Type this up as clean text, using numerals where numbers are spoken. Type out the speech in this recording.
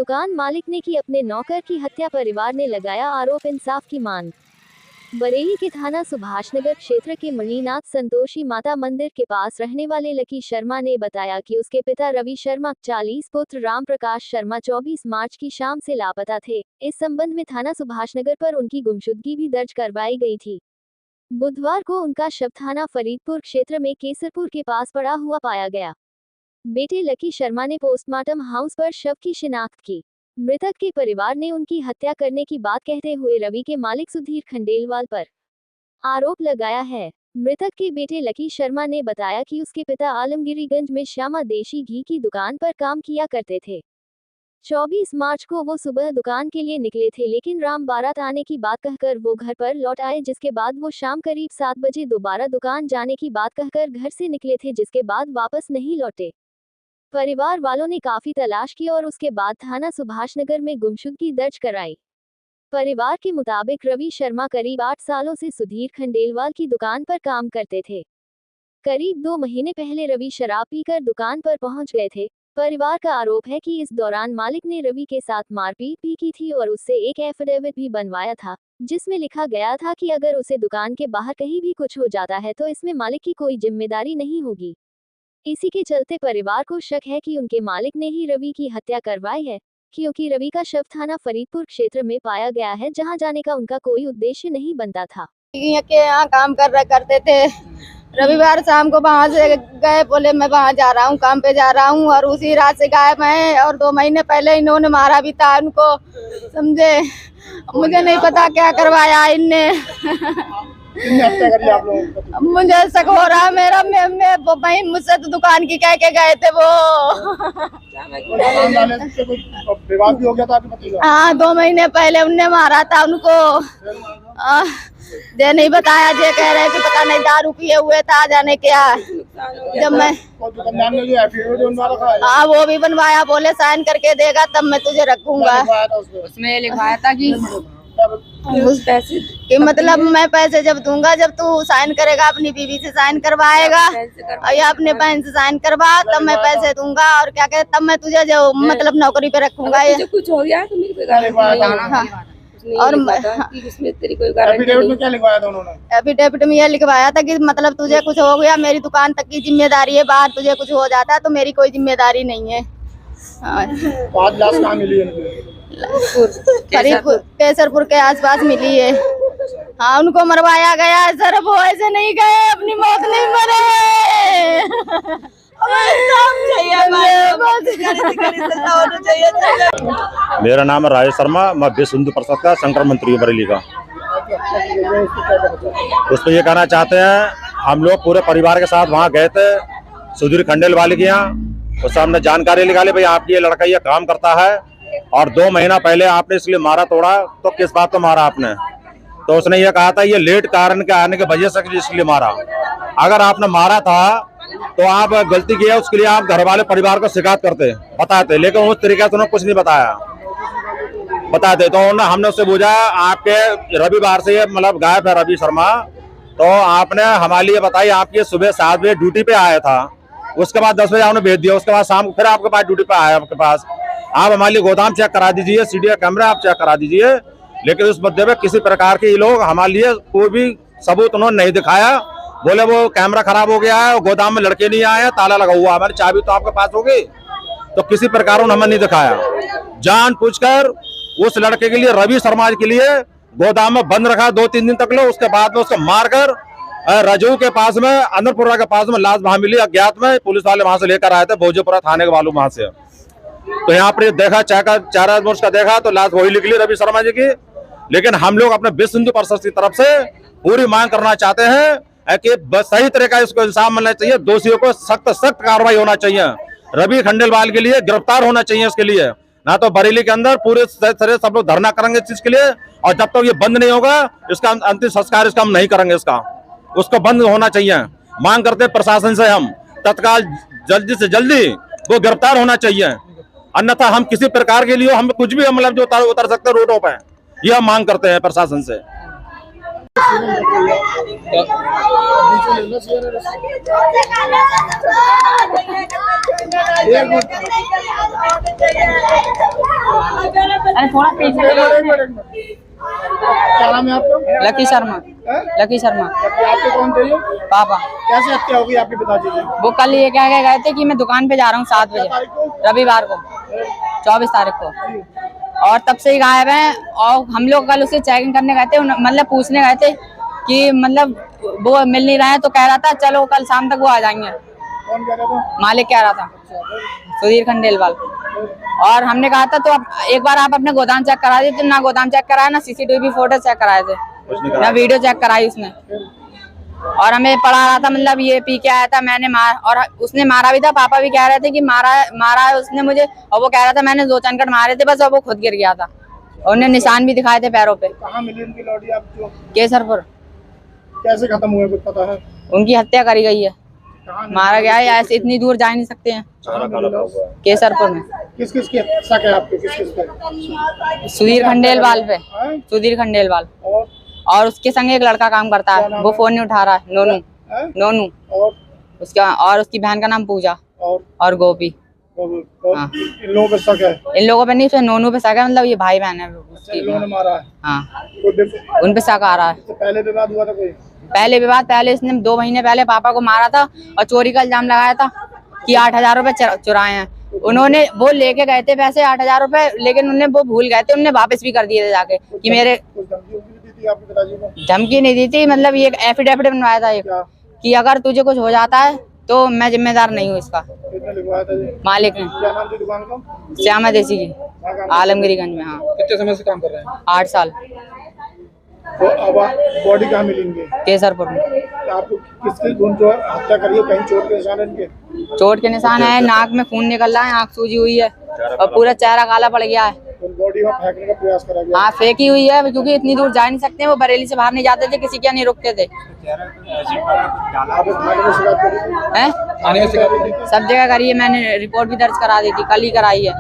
दुकान मालिक ने की अपने नौकर की हत्या, परिवार ने लगाया आरोप, इंसाफ की मांग। बरेली के थाना सुभाषनगर क्षेत्र के मणिनाथ संतोषी माता मंदिर के पास रहने वाले लकी शर्मा ने बताया कि उसके पिता रवि शर्मा 40, पुत्र राम प्रकाश शर्मा 24 मार्च की शाम से लापता थे। इस संबंध में थाना सुभाषनगर पर उनकी गुमशुदगी भी दर्ज करवाई गई थी। बुधवार को उनका शव थाना फरीदपुर क्षेत्र में केसरपुर के पास पड़ा हुआ पाया गया। बेटे लकी शर्मा ने पोस्टमार्टम हाउस पर शव की शिनाख्त की। मृतक के परिवार ने उनकी हत्या करने की बात कहते हुए रवि के मालिक सुधीर खंडेलवाल पर आरोप लगाया है। मृतक के बेटे लकी शर्मा ने बताया कि उसके पिता आलमगिरीगंज में श्यामा देशी घी की दुकान पर काम किया करते थे। 24 मार्च को वो सुबह दुकान के लिए निकले थे, लेकिन राम बारात आने की बात कहकर वो घर पर लौट आए, जिसके बाद वो शाम करीब 7 बजे दोबारा दुकान जाने की बात कहकर घर से निकले थे, जिसके बाद वापस नहीं लौटे। परिवार वालों ने काफी तलाश की और उसके बाद थाना सुभाषनगर में गुमशुदगी दर्ज कराई। परिवार के मुताबिक रवि शर्मा करीब 8 सालों से सुधीर खंडेलवाल की दुकान पर काम करते थे। करीब 2 महीने पहले रवि शराब पीकर दुकान पर पहुंच गए थे। परिवार का आरोप है कि इस दौरान मालिक ने रवि के साथ मारपीट भी की थी और उससे एक एफिडेविट भी बनवाया था, जिसमें लिखा गया था कि अगर उसे दुकान के बाहर कहीं भी कुछ हो जाता है तो इसमें मालिक की कोई जिम्मेदारी नहीं होगी। इसी के चलते परिवार को शक है कि उनके मालिक ने ही रवि की हत्या करवाई है, क्योंकि रवि का शव थाना फरीदपुर क्षेत्र में पाया गया है, जहां जाने का उनका कोई उद्देश्य नहीं बनता था। यहाँ काम करते थे। रविवार शाम को वहाँ से गए, बोले मैं वहाँ जा रहा हूँ, काम पे जा रहा हूँ, और उसी रात से गायब हैं। और 2 महीने पहले इन्होंने मारा भी था उनको, समझे। मुझे नहीं पता क्या करवाया इनने। मुझे शक हो रहा है मेरा, मैं वही मुझसे तो दुकान की कह के गए थे वो। विवाद भी हो गया था आपके पति का? हाँ, 2 महीने पहले उनने मारा था उनको। जे नहीं बताया, जे कह रहे कि पता नहीं दारू पिए हुए था, जाने क्या। जब मैं हाँ वो भी बनवाया, बोले साइन करके देगा तब मैं तुझे रखूंगा। उसमें लिखवाया था कि पैसे कि मतलब मैं पैसे जब दूंगा, जब तू साइन करेगा, अपनी बीवी से साइन करवाएगा या अपने बहन से साइन करवा, तब मैं पैसे दूंगा। और क्या कहते, तब मैं तुझे जो मतलब नौकरी पे रखूंगा। कुछ हो गया तो मेरी कोई गारंटी और इसमें तेरी कोई गारंटी में क्या लिखवाया था उन्होंने? एफिडेविट में यह लिखवाया था कि मतलब तुझे कुछ हो गया, मेरी दुकान तक की जिम्मेदारी है, बाहर तुझे कुछ हो जाता है तो मेरी कोई जिम्मेदारी नहीं है। आज लाश कहाँ मिली है? फरीदपुर केसरपुर के आसपास मिली है। हाँ, उनको मरवाया गया है सर, वो ऐसे नहीं गए, अपनी मौत नहीं मरे। मेरा नाम है राजेश शर्मा, मैं विश्व हिंदू परिषद का संगठन मंत्री हूँ बरेली का। उस पर ये कहना चाहते हैं, हम लोग पूरे परिवार के साथ वहाँ गए थे सुधीर खंडेलवाल के यहाँ। उससे हमने जानकारी निकाली, भाई आपकी ये लड़का ये काम करता है और 2 महीना पहले आपने इसलिए मारा तोड़ा, तो किस बात को मारा आपने? तो उसने ये कहा था ये लेट कारण के आने की वजह से इसलिए मारा। अगर आपने मारा था तो आप गलती की है, उसके लिए आप घर वाले परिवार को शिकायत करते, बताते, लेकिन उस तरीके से उन्होंने कुछ नहीं बताते। तो हमने उससे पूछा, आपके रविवार से ये मतलब गायब है रवि शर्मा, तो आपने हमारे लिए बताइए, आपकी सुबह 7 बजे ड्यूटी पे आया था, उसके बाद 10 बजे आपने भेज दिया, उसके बाद शाम को फिर आपके पास ड्यूटी पे आया आपके पास। आप हमारे लिए गोदाम चेक करा दीजिए, सीडीआर कैमरा आप चेक करा दीजिए, लेकिन उस मुद्दे पे किसी प्रकार के ये लोग हमारे लिए कोई भी सबूत उन्होंने नहीं दिखाया। बोले वो कैमरा खराब हो गया है, गोदाम में लड़के नहीं आए, ताला लगा हुआ, हमारी चाबी तो आपके पास होगी। तो किसी प्रकार उन्होंने हमें नहीं दिखाया। जानबूझकर उस लड़के के लिए, रवि शर्मा के लिए गोदाम में बंद रखा 2-3 दिन तक लो। उसके बाद में उसको मारकर रजू के पास में, अंदरपुरा के पास में लाश वहां मिली अज्ञात में। पुलिस वाले वहां से लेकर आए थे, भोजपुरा थाने के वालों वहां से। तो यहाँ पर देखा, चारा का देखा तो लाश वही निकली रवि शर्मा जी की। लेकिन हम लोग अपने विश्व हिंदू परिषद की तरफ से पूरी मांग करना चाहते हैं कि बस सही तरह का इसको इंसाफ मिलना चाहिए, दोषियों को सख्त कार्रवाई होना चाहिए। रवि खंडेलवाल के लिए गिरफ्तार होना चाहिए इसके लिए, ना तो बरेली के अंदर पूरे तरह सब लोग धरना करेंगे इस चीज के लिए। और जब तक ये बंद नहीं होगा, इसका अंतिम संस्कार इसका हम नहीं करेंगे, उसको बंद होना चाहिए। मांग करते प्रशासन से हम तत्काल जल्दी से जल्दी वो गिरफ्तार होना चाहिए, अन्यथा हम किसी प्रकार के लिए हम कुछ भी मतलब जो उतर सकते हैं रोडों पे, ये हम मांग करते हैं प्रशासन से। अरे थोड़ा पीछे एक मिनट। क्या नाम है आपका? लकी शर्मा। हैं? लकी शर्मा आपके कौन थे ये? पापा। कैसे हत्या होगी आपके पिताजी की? वो कल ये कह के गए थे कि मैं दुकान पे जा रहा हूँ 7 क्या बजे तारीख को? रविवार को 24 तारीख को, और तब से ही गायब हैं। और हम लोग कल उसे चेकिंग करने गए थे, मतलब पूछने गए थे कि मतलब वो मिल नहीं रहा है, तो कह रहा था चलो कल शाम तक वो आ जाएंगे। कौन कह रहा था? मालिक कह रहा था, सुधीर खंडेलवाल। और हमने कहा था तो अब एक बार आप अपने गोदाम चेक करा दीजिए, ना गोदाम चेक कराया, ना सीसीटीवी फोटो चेक कराए थे, ना वीडियो चेक कराई उसने। और हमें पढ़ा रहा था, मतलब ये पी के आया था, मैंने मार, और उसने मारा भी था। पापा भी कह रहे थे कि मारा है उसने मुझे, और वो कह रहा था मैंने 2 चनकट मारे थे बस, और वो खुद गिर गया था। और उन्हें निशान भी दिखाए थे पैरों पे। कहाँ मिली उनकी लौटी आपको? केसरपुर। कैसे खत्म हुए कुछ पता है? उनकी हत्या करी गई है, कहाँ मारा गया है। ऐसे इतनी दूर जा नहीं सकते हैं। केसरपुर में। किस किस की शक है आपको? किस किस पे? सुधीर खंडेलवाल पे, हैं? सुधीर खंडेलवाल। और और उसके संग एक लड़का काम करता है, वो फोन नहीं उठा रहा है, नोनू। हैं? नोनू और उसका, और उसकी बहन का नाम पूजा, और गोपी। हाँ। इन लोगों पे शक है? इन लोगों पे नहीं, उसमें नोनू पे शक है, मतलब ये भाई बहन है उसकी। इन लोगों ने मारा है? हाँ, कोई उन पे शक आ रहा है। इससे पहले विवाद हुआ था कोई? पहले विवाद, पहले इसने 2 महीने पहले पापा को मारा था और चोरी का इल्जाम लगाया था कि 8,000 रुपए चुराए हैं। उन्होंने वो लेके गए थे पैसे 8,000 रुपए, लेकिन उन्हें वो भूल गए थे, उन्होंने वापस भी कर दिए थे जाके कि मेरे। कुछ धमकी उमकी दी थी आपके पिताजी को? धमकी नहीं दी थी, मतलब ये एफिडेविट बनवाया था एक, क्या? कि अगर तुझे कुछ हो जाता है तो मैं जिम्मेदार नहीं हूँ इसका। किसने लिखवाया था ये? मालिक ने, क्या नाम थी दुकान का? श्यामा देसी की, कहाँ काम? आलमगिरीगंज में। हाँ, कितने समय से काम कर रहे हैं? 8 साल। तो अब बॉडी कहाँ मिलेंगे? केसरपुर में। आपको किसकी खून जो हत्या करी है, कहीं चोट के निशान है इनके? चोट के निशान है, नाक में खून निकल रहा है, आँख सूजी हुई है, और पूरा चेहरा काला पड़ गया है। तो बॉडी वहाँ फेंकने का प्रयास करा गया? हाँ, फेंकी हुई है, क्योंकि इतनी दूर जा नहीं सकते। वो बरेली से बाहर नहीं जाते थे, किसी के नहीं रुकते थे। आप इस थाने में शिकायत करी थी? हैं? थाने में शिकायत करी थी? सब जगह करी है, मैंने रिपोर्ट भी दर्ज करा दी थी, कल ही कराई है।